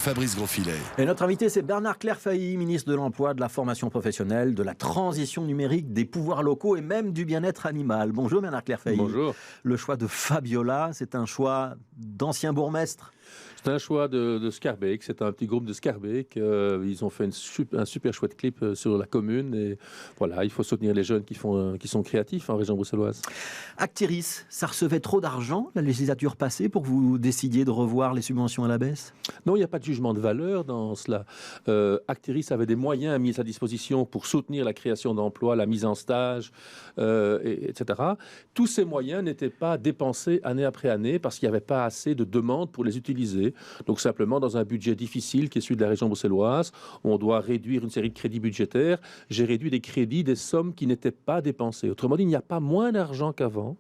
Fabrice Grosfilet. Et notre invité, c'est Bernard Clerfailly, ministre de l'Emploi, de la formation professionnelle, de la transition numérique, des pouvoirs locaux et même du bien-être animal. Bonjour Bernard Clerfailly. Bonjour. Le choix de Fabiola, c'est un choix d'ancien bourgmestre. C'est un choix de Scarbeck, c'est un petit groupe de Scarbeck. Ils ont fait un super chouette clip sur la commune. Et voilà, il faut soutenir les jeunes qui sont créatifs en région bruxelloise. Actiris, ça recevait trop d'argent la législature passée pour que vous décidiez de revoir les subventions à la baisse ? Non, il n'y a pas de jugement de valeur dans cela. Actiris avait des moyens mis à sa disposition pour soutenir la création d'emplois, la mise en stage, etc. Tous ces moyens n'étaient pas dépensés année après année parce qu'il n'y avait pas assez de demandes pour les utiliser. Donc simplement, dans un budget difficile qui est celui de la région bruxelloise, on doit réduire une série de crédits budgétaires. J'ai réduit des crédits, des sommes qui n'étaient pas dépensées. Autrement dit, il n'y a pas moins d'argent qu'avant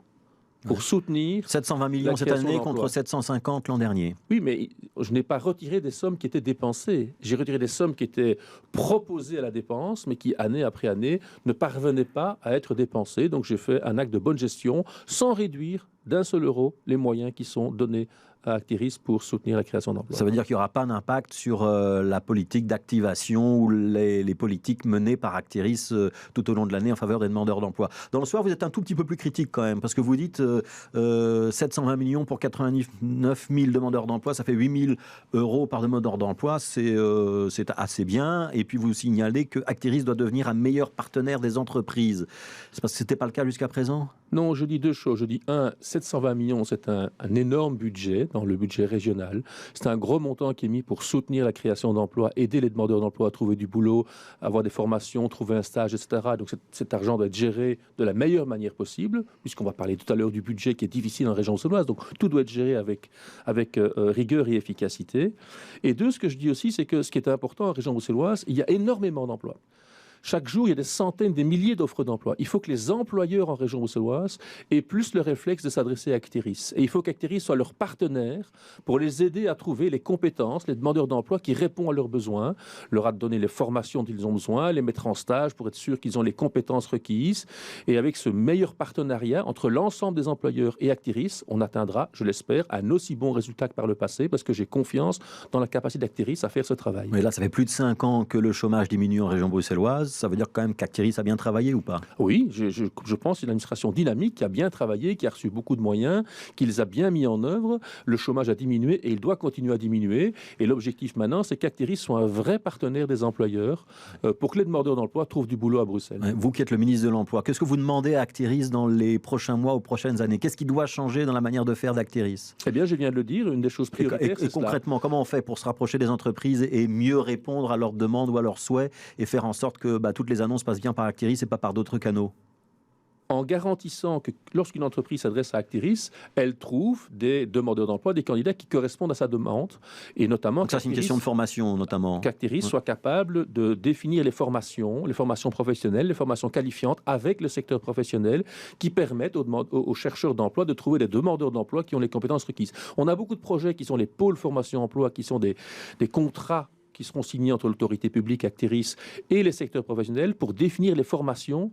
pour soutenir 720 millions cette année contre 750 l'an dernier. Oui, mais je n'ai pas retiré des sommes qui étaient dépensées. J'ai retiré des sommes qui étaient proposées à la dépense, mais qui, année après année, ne parvenaient pas à être dépensées. Donc j'ai fait un acte de bonne gestion sans réduire d'un seul euro les moyens qui sont donnés à Actiris pour soutenir la création d'emplois. Ça veut dire qu'il n'y aura pas d'impact sur la politique d'activation ou les politiques menées par Actiris tout au long de l'année en faveur des demandeurs d'emploi. Dans le soir, vous êtes un tout petit peu plus critique quand même, parce que vous dites 720 millions pour 89 000 demandeurs d'emploi, ça fait 8 000 euros par demandeur d'emploi, c'est assez bien. Et puis vous signalez que Actiris doit devenir un meilleur partenaire des entreprises. C'est parce que ce n'était pas le cas jusqu'à présent ? Non, je dis deux choses. Je dis 720 millions, c'est un énorme budget dans le budget régional. C'est un gros montant qui est mis pour soutenir la création d'emplois, aider les demandeurs d'emploi à trouver du boulot, avoir des formations, trouver un stage, etc. Donc cet argent doit être géré de la meilleure manière possible, puisqu'on va parler tout à l'heure du budget qui est difficile en région bruxelloise. Donc tout doit être géré avec rigueur et efficacité. Et deux, ce que je dis aussi, c'est que ce qui est important en région bruxelloise, il y a énormément d'emplois. Chaque jour, il y a des centaines, des milliers d'offres d'emploi. Il faut que les employeurs en région bruxelloise aient plus le réflexe de s'adresser à Actiris. Et il faut qu'Actiris soit leur partenaire pour les aider à trouver les compétences, les demandeurs d'emploi qui répondent à leurs besoins, leur donner les formations dont ils ont besoin, les mettre en stage pour être sûr qu'ils ont les compétences requises. Et avec ce meilleur partenariat entre l'ensemble des employeurs et Actiris, on atteindra, je l'espère, un aussi bon résultat que par le passé, parce que j'ai confiance dans la capacité d'Actiris à faire ce travail. Mais là, ça fait plus de 5 ans que le chômage diminue en région bruxelloise. Ça veut dire quand même qu'Actiris a bien travaillé ou pas ? Oui, je pense que c'est une administration dynamique qui a bien travaillé, qui a reçu beaucoup de moyens, qui les a bien mis en œuvre. Le chômage a diminué et il doit continuer à diminuer. Et l'objectif maintenant, c'est qu'Actiris soit un vrai partenaire des employeurs pour que les demandeurs d'emploi trouvent du boulot à Bruxelles. Vous qui êtes le ministre de l'Emploi, qu'est-ce que vous demandez à Actiris dans les prochains mois ou prochaines années ? Qu'est-ce qui doit changer dans la manière de faire d'Actiris ? Eh bien, je viens de le dire, une des choses prioritaires, et concrètement, comment on fait pour se rapprocher des entreprises et mieux répondre à leurs demandes ou à leurs souhaits et faire en sorte que toutes les annonces passent bien par Actiris et pas par d'autres canaux ? En garantissant que lorsqu'une entreprise s'adresse à Actiris, elle trouve des demandeurs d'emploi, des candidats qui correspondent à sa demande. Et notamment, donc ça, c'est une question de formation, notamment. Qu'Actiris soit capable de définir les formations professionnelles, les formations qualifiantes avec le secteur professionnel qui permettent aux chercheurs d'emploi de trouver des demandeurs d'emploi qui ont les compétences requises. On a beaucoup de projets qui sont les pôles formation-emploi, qui sont des contrats qui seront signés entre l'autorité publique, Actiris, et les secteurs professionnels pour définir les formations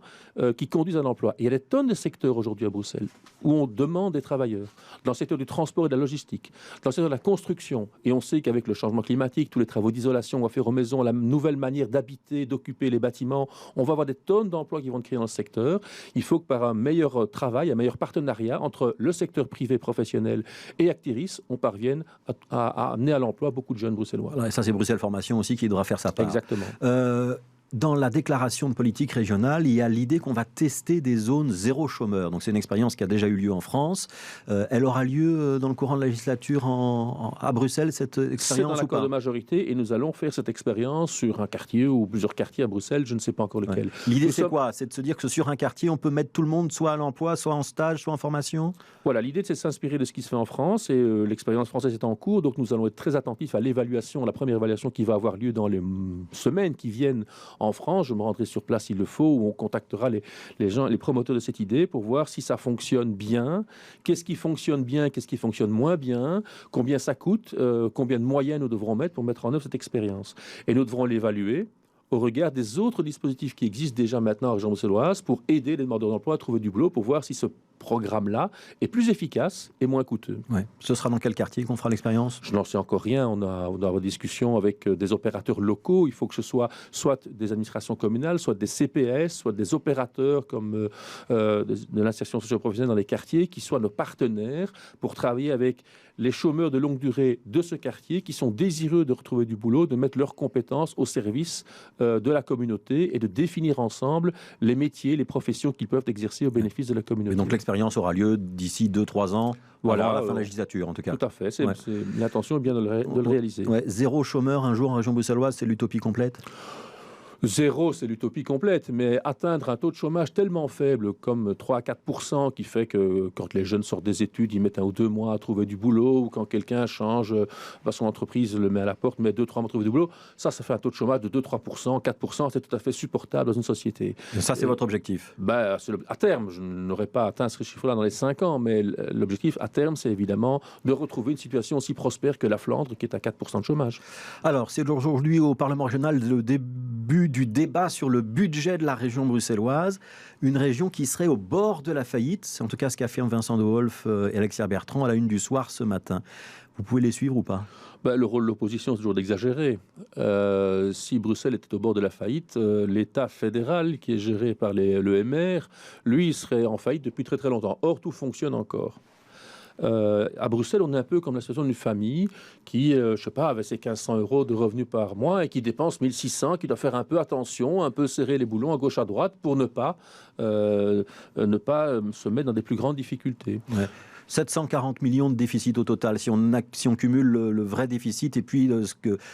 qui conduisent à l'emploi. Et il y a des tonnes de secteurs aujourd'hui à Bruxelles où on demande des travailleurs. Dans le secteur du transport et de la logistique, dans le secteur de la construction. Et on sait qu'avec le changement climatique, tous les travaux d'isolation qu'on va faire aux maisons, la nouvelle manière d'habiter, d'occuper les bâtiments, on va avoir des tonnes d'emplois qui vont être créés dans le secteur. Il faut que par un meilleur travail, un meilleur partenariat entre le secteur privé professionnel et Actiris, on parvienne à amener à l'emploi beaucoup de jeunes bruxellois. Voilà, et ça, c'est Bruxelles Formation aussi qui devra faire sa part. Exactement. Dans la déclaration de politique régionale, il y a l'idée qu'on va tester des zones zéro chômeur. Donc c'est une expérience qui a déjà eu lieu en France. Elle aura lieu dans le courant de la législature à Bruxelles, cette expérience, c'est dans l'accord de majorité et nous allons faire cette expérience sur un quartier ou plusieurs quartiers à Bruxelles, je ne sais pas encore lequel. Ouais. L'idée c'est quoi ? C'est de se dire que sur un quartier, on peut mettre tout le monde soit à l'emploi, soit en stage, soit en formation ? Voilà, l'idée c'est de s'inspirer de ce qui se fait en France et l'expérience française est en cours, donc nous allons être très attentifs à l'évaluation, la première évaluation qui va avoir lieu dans les semaines qui viennent en France. Je me rendrai sur place s'il le faut, où on contactera les gens, les promoteurs de cette idée pour voir si ça fonctionne bien, qu'est-ce qui fonctionne bien, qu'est-ce qui fonctionne moins bien, combien ça coûte, combien de moyens nous devrons mettre pour mettre en œuvre cette expérience. Et nous devrons l'évaluer au regard des autres dispositifs qui existent déjà maintenant en région bruxelloise pour aider les demandeurs d'emploi à trouver du boulot, pour voir si ce programme-là est plus efficace et moins coûteux. Ouais. Ce sera dans quel quartier qu'on fera l'expérience? Je n'en sais encore rien. On a des discussions avec des opérateurs locaux. Il faut que ce soit des administrations communales, soit des CPS, soit des opérateurs comme de l'insertion socio-professionnelle dans les quartiers qui soient nos partenaires pour travailler avec les chômeurs de longue durée de ce quartier qui sont désireux de retrouver du boulot, de mettre leurs compétences au service de la communauté et de définir ensemble les métiers, les professions qu'ils peuvent exercer au bénéfice de la communauté. Et donc l'expérience aura lieu d'ici 2-3 ans, voilà, à la fin de la législature en tout cas. Tout à fait, l'intention est bien de le réaliser. Ouais, 0 chômeur un jour en région bruxelloise, c'est l'utopie complète? 0, c'est l'utopie complète, mais atteindre un taux de chômage tellement faible comme 3 à 4 % qui fait que quand les jeunes sortent des études, ils mettent 1 ou 2 mois à trouver du boulot, ou quand quelqu'un change, son entreprise le met à la porte, met 2-3 mois à trouver du boulot, ça fait un taux de chômage de 2-3 %, 4 %, c'est tout à fait supportable dans une société. Et ça, c'est votre objectif? À terme, je n'aurais pas atteint ce chiffre-là dans les 5 ans, mais l'objectif à terme, c'est évidemment de retrouver une situation aussi prospère que la Flandre, qui est à 4 % de chômage. Alors, c'est aujourd'hui au Parlement régional le début du débat sur le budget de la région bruxelloise, une région qui serait au bord de la faillite. C'est en tout cas ce qu'affirment Vincent de Wolf et Alexia Bertrand à la une du soir ce matin. Vous pouvez les suivre ou pas? Le rôle de l'opposition, c'est toujours d'exagérer. Si Bruxelles était au bord de la faillite, l'État fédéral, qui est géré par le MR, lui, il serait en faillite depuis très très longtemps. Or, tout fonctionne encore. À Bruxelles, on est un peu comme la situation d'une famille qui, avait ses 1500 € de revenus par mois et qui dépense 1600, qui doit faire un peu attention, un peu serrer les boulons à gauche à droite pour ne pas se mettre dans des plus grandes difficultés. Ouais. 740 millions de déficit au total, si on cumule le vrai déficit et puis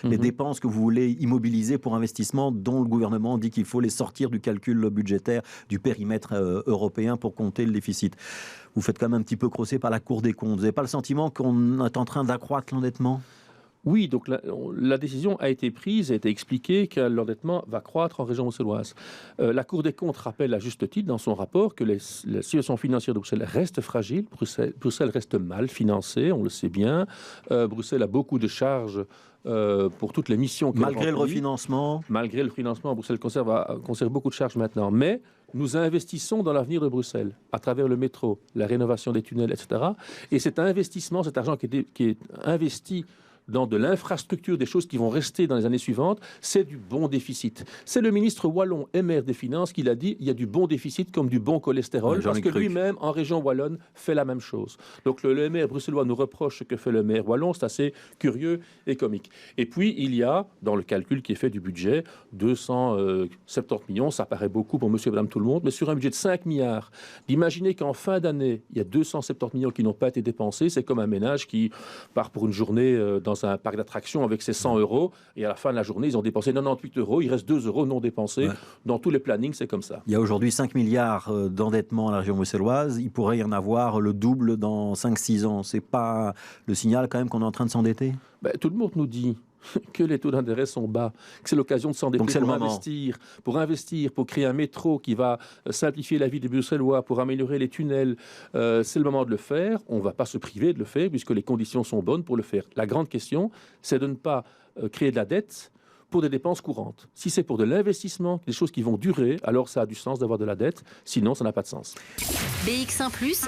les dépenses que vous voulez immobiliser pour investissement dont le gouvernement dit qu'il faut les sortir du calcul budgétaire du périmètre européen pour compter le déficit. Vous faites quand même un petit peu crosser par la Cour des comptes. Vous n'avez pas le sentiment qu'on est en train d'accroître l'endettement ? Oui, donc la décision a été prise, a été expliquée que l'endettement va croître en région bruxelloise. La Cour des comptes rappelle à juste titre dans son rapport que la situation financière de Bruxelles reste fragile. Bruxelles reste mal financée, on le sait bien. Bruxelles a beaucoup de charges pour toutes les missions qu'elle remplit. Malgré le financement, Bruxelles conserve beaucoup de charges maintenant. Mais nous investissons dans l'avenir de Bruxelles, à travers le métro, la rénovation des tunnels, etc. Et cet investissement, cet argent qui est investi dans de l'infrastructure, des choses qui vont rester dans les années suivantes, c'est du bon déficit. C'est le ministre wallon MR des Finances qui l'a dit, il y a du bon déficit comme du bon cholestérol, parce que lui-même, en région wallonne, fait la même chose. Donc le maire bruxellois nous reproche ce que fait le maire wallon, c'est assez curieux et comique. Et puis, il y a, dans le calcul qui est fait du budget, 270 millions, ça paraît beaucoup pour monsieur et madame tout le monde, mais sur un budget de 5 milliards, d'imaginer qu'en fin d'année, il y a 270 millions qui n'ont pas été dépensés, c'est comme un ménage qui part pour une journée dans un parc d'attractions avec ses 100 €, et à la fin de la journée, ils ont dépensé 98 €, il reste 2 € non dépensés. Ouais. Dans tous les plannings, c'est comme ça. Il y a aujourd'hui 5 milliards d'endettement à la région bruxelloise, il pourrait y en avoir le double dans 5-6 ans. C'est pas le signal quand même qu'on est en train de s'endetter ? Tout le monde nous dit que les taux d'intérêt sont bas, que c'est l'occasion de s'endetter pour investir, pour créer un métro qui va simplifier la vie des Bruxellois, pour améliorer les tunnels. C'est le moment de le faire. On ne va pas se priver de le faire puisque les conditions sont bonnes pour le faire. La grande question, c'est de ne pas créer de la dette pour des dépenses courantes. Si c'est pour de l'investissement, des choses qui vont durer, alors ça a du sens d'avoir de la dette. Sinon, ça n'a pas de sens. BX1+.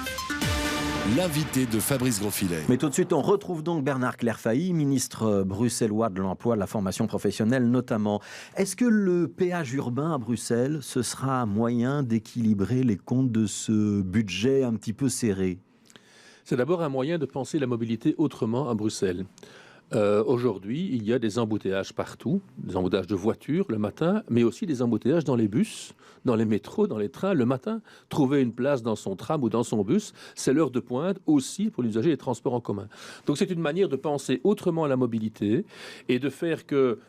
L'invité de Fabrice Grosfilet. Mais tout de suite, on retrouve donc Bernard Clairfailly, ministre bruxellois de l'Emploi, de la formation professionnelle notamment. Est-ce que le péage urbain à Bruxelles, ce sera un moyen d'équilibrer les comptes de ce budget un petit peu serré ? C'est d'abord un moyen de penser la mobilité autrement à Bruxelles. Aujourd'hui, il y a des embouteillages partout, des embouteillages de voitures le matin, mais aussi des embouteillages dans les bus, dans les métros, dans les trains le matin. Trouver une place dans son tram ou dans son bus, c'est l'heure de pointe aussi pour les usagers des transports en commun. Donc c'est une manière de penser autrement la mobilité et de faire que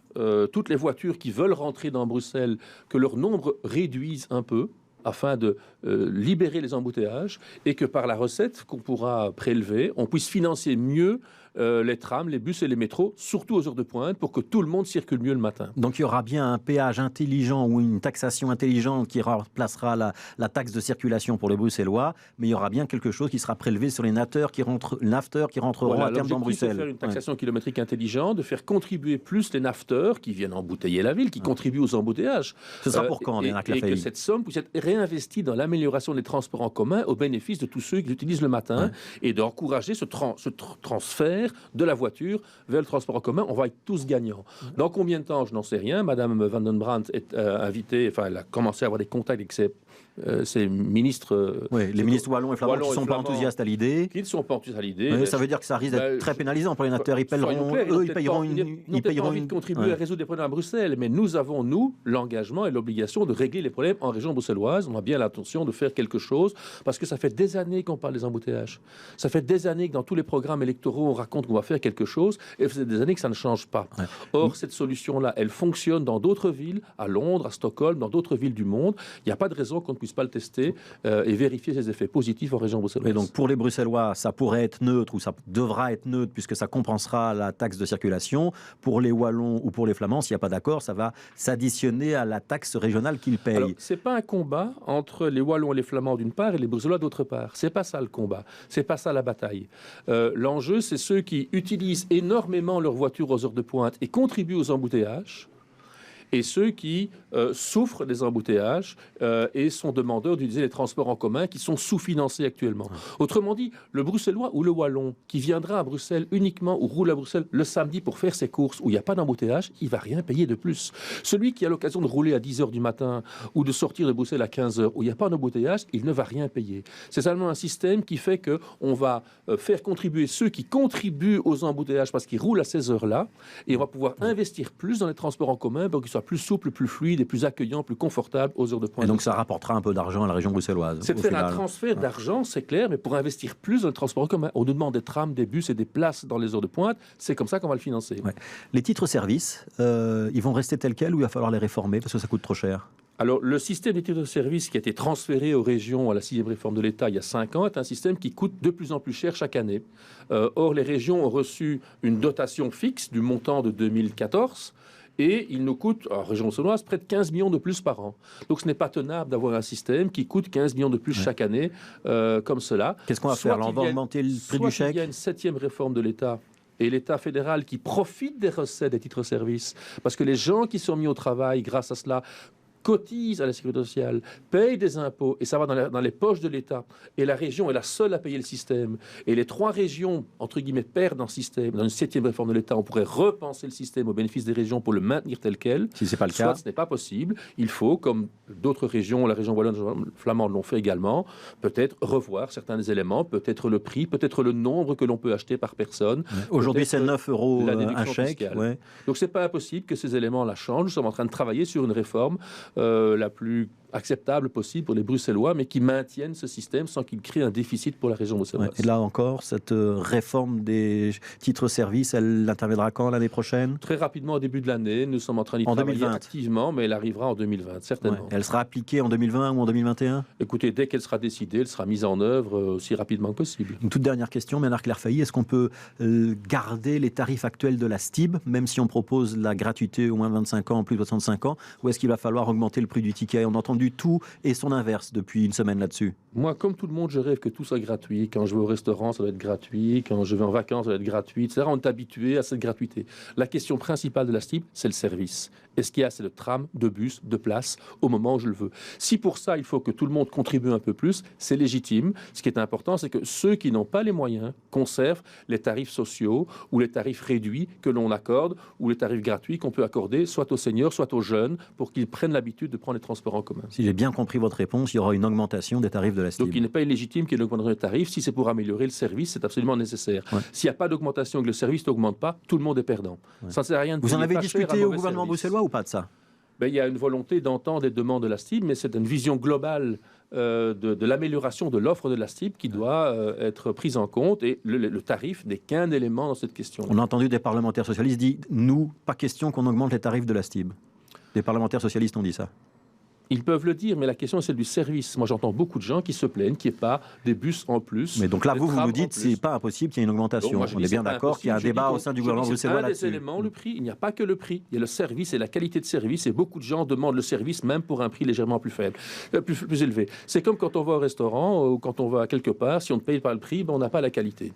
toutes les voitures qui veulent rentrer dans Bruxelles, que leur nombre réduise un peu, afin de libérer les embouteillages et que par la recette qu'on pourra prélever, on puisse financer mieux les trams, les bus et les métros, surtout aux heures de pointe, pour que tout le monde circule mieux le matin. Donc il y aura bien un péage intelligent ou une taxation intelligente qui remplacera la taxe de circulation pour les Bruxellois, mais il y aura bien quelque chose qui sera prélevé sur les nafters qui rentreront à terme dans Bruxelles. C'est de faire une taxation kilométrique intelligente, de faire contribuer plus les nafters qui viennent embouteiller la ville, qui contribuent aux embouteillages. Ce sera pour quand, Bernard Clafailly ? Et que cette somme puisse être réinvestie dans l'amélioration des transports en commun au bénéfice de tous ceux qui l'utilisent le matin et d'encourager ce transfert de la voiture vers le transport en commun. On va être tous gagnants. Dans combien de temps, je n'en sais rien. Madame Van den Brandt est invitée, enfin, elle a commencé à avoir des contacts avec ces ministres... les ministres wallons et flamands qui ne sont pas enthousiastes à l'idée. Qui ne sont pas enthousiastes à l'idée. Oui, ça veut dire que ça risque d'être très pénalisant pour les nafters. Ils payeront envie de contribuer à résoudre des problèmes à Bruxelles, mais nous avons, l'engagement et l'obligation de régler les problèmes en région bruxelloise. On a bien l'intention de faire quelque chose, parce que ça fait des années qu'on parle des embouteillages. Ça fait des années que dans tous les programmes électoraux, on raconte qu'on va faire quelque chose, et ça fait des années que ça ne change pas. Or, cette solution-là, elle fonctionne dans d'autres villes, à Londres, à Stockholm, dans d'autres villes du monde. Il n'y a pas de raison qu'on ne puisse pas le tester et vérifier ses effets positifs en région bruxelloise. Et donc pour les Bruxellois, ça pourrait être neutre ou ça devra être neutre puisque ça compensera la taxe de circulation. Pour les Wallons ou pour les Flamands, s'il n'y a pas d'accord, ça va s'additionner à la taxe régionale qu'ils payent. Alors, c'est pas un combat entre les Wallons et les Flamands d'une part et les Bruxellois d'autre part. C'est pas ça le combat. C'est pas ça la bataille. L'enjeu, c'est ceux qui utilisent énormément leur voiture aux heures de pointe et contribuent aux embouteillages, et ceux qui souffrent des embouteillages et sont demandeurs d'utiliser les transports en commun qui sont sous-financés actuellement. Autrement dit, le Bruxellois ou le Wallon qui viendra à Bruxelles uniquement ou roule à Bruxelles le samedi pour faire ses courses où il n'y a pas d'embouteillage, il ne va rien payer de plus. Celui qui a l'occasion de rouler à 10h du matin ou de sortir de Bruxelles à 15h où il n'y a pas d'embouteillage, il ne va rien payer. C'est seulement un système qui fait qu'on va faire contribuer ceux qui contribuent aux embouteillages parce qu'ils roulent à ces heures-là, et on va pouvoir investir plus dans les transports en commun pour qu'ils soient plus souples, plus fluides, plus accueillant, plus confortable aux heures de pointe. Et donc ça rapportera un peu d'argent à la région bruxelloise. C'est de faire un transfert d'argent, c'est clair, mais pour investir plus dans le transport en commun. On nous demande des trams, des bus et des places dans les heures de pointe. C'est comme ça qu'on va le financer. Les titres-services, ils vont rester tels quels ou il va falloir les réformer parce que ça coûte trop cher ? Alors, le système des titres de service qui a été transféré aux régions à la 6e réforme de l'État il y a 5 ans est un système qui coûte de plus en plus cher chaque année. Or, les régions ont reçu une dotation fixe du montant de 2014 et il nous coûte, en région bruxelloise, près de 15 millions de plus par an. Donc ce n'est pas tenable d'avoir un système qui coûte 15 millions de plus chaque année, comme cela. Qu'est-ce qu'on va faire ? On va augmenter le prix du chèque ? Il y a une 7e réforme de l'État et l'État fédéral qui profite des recettes des titres-services, parce que les gens qui sont mis au travail grâce à cela cotisent à la sécurité sociale, payent des impôts, et ça va dans les poches de l'État. Et la région est la seule à payer le système. Et les 3 régions, entre guillemets, perdent un système. Dans une 7e réforme de l'État, on pourrait repenser le système au bénéfice des régions pour le maintenir tel quel. Si ce n'est pas le cas. Soit ce n'est pas possible. Il faut, comme d'autres régions, la région wallonne flamande l'ont fait également, peut-être revoir certains des éléments, peut-être le prix, peut-être le nombre que l'on peut acheter par personne. Aujourd'hui, c'est 9 € un chèque. Donc, ce n'est pas impossible que ces éléments-là changent. Nous sommes en train de travailler sur une réforme la plus acceptable possible pour les Bruxellois, mais qui maintiennent ce système sans qu'il crée un déficit pour la région bruxelloise. Et là encore, cette réforme des titres-services, elle interviendra quand l'année prochaine ? Très rapidement, au début de l'année. Nous sommes en train d'y travailler activement, mais elle arrivera en 2020, certainement. Elle sera appliquée en 2020 ou en 2021 ? Écoutez, dès qu'elle sera décidée, elle sera mise en œuvre aussi rapidement que possible. Une toute dernière question, Bernard Clafailly. Est-ce qu'on peut garder les tarifs actuels de la STIB, même si on propose la gratuité au moins de 25 ans, plus de 65 ans, ou est-ce qu'il va falloir augmenter le prix du ticket ? On a entendu tout et son inverse depuis une semaine là-dessus. Moi, comme tout le monde, je rêve que tout soit gratuit. Quand je vais au restaurant, ça doit être gratuit. Quand je vais en vacances, ça doit être gratuit, etc. On est habitué à cette gratuité. La question principale de la STIB, c'est le service. Est-ce qu'il y a assez de trams, de bus, de places au moment où je le veux ? Si pour ça, il faut que tout le monde contribue un peu plus, c'est légitime. Ce qui est important, c'est que ceux qui n'ont pas les moyens conservent les tarifs sociaux ou les tarifs réduits que l'on accorde ou les tarifs gratuits qu'on peut accorder soit aux seniors, soit aux jeunes pour qu'ils prennent l'habitude de prendre les transports en commun. Si j'ai bien compris votre réponse, il y aura une augmentation des tarifs de la STIB. Donc il n'est pas illégitime qu'il y ait une augmentation des tarifs. Si c'est pour améliorer le service, c'est absolument nécessaire. S'il n'y a pas d'augmentation et que le service n'augmente pas, tout le monde est perdant. Ça ne sert à rien de Vous en avez discuté au gouvernement bruxellois ou pas de ça ? Il y a une volonté d'entendre les demandes de la STIB, mais c'est une vision globale de l'amélioration de l'offre de la STIB qui doit être prise en compte, et le tarif n'est qu'un élément dans cette question. On a entendu des parlementaires socialistes dire « Nous, pas question qu'on augmente les tarifs de la STIB ». Des parlementaires socialistes ont dit ça. Ils peuvent le dire, mais la question est celle du service. Moi, j'entends beaucoup de gens qui se plaignent qu'il n'y ait pas des bus en plus. Mais donc là, vous trams nous en dites plus. c'est pas impossible qu'il y ait une augmentation. Donc, moi, je On dis, est bien c'est pas d'accord qu'il y a un impossible. Je débat dis au sein du je gouvernement dis, bruxellois un des là-dessus. éléments, le prix. Il n'y a pas que le prix. Il y a le service et la qualité de service. Et beaucoup de gens demandent le service même pour un prix légèrement plus faible, plus élevé. C'est comme quand on va au restaurant ou quand on va quelque part. Si on ne paye pas le prix, ben, on n'a pas la qualité.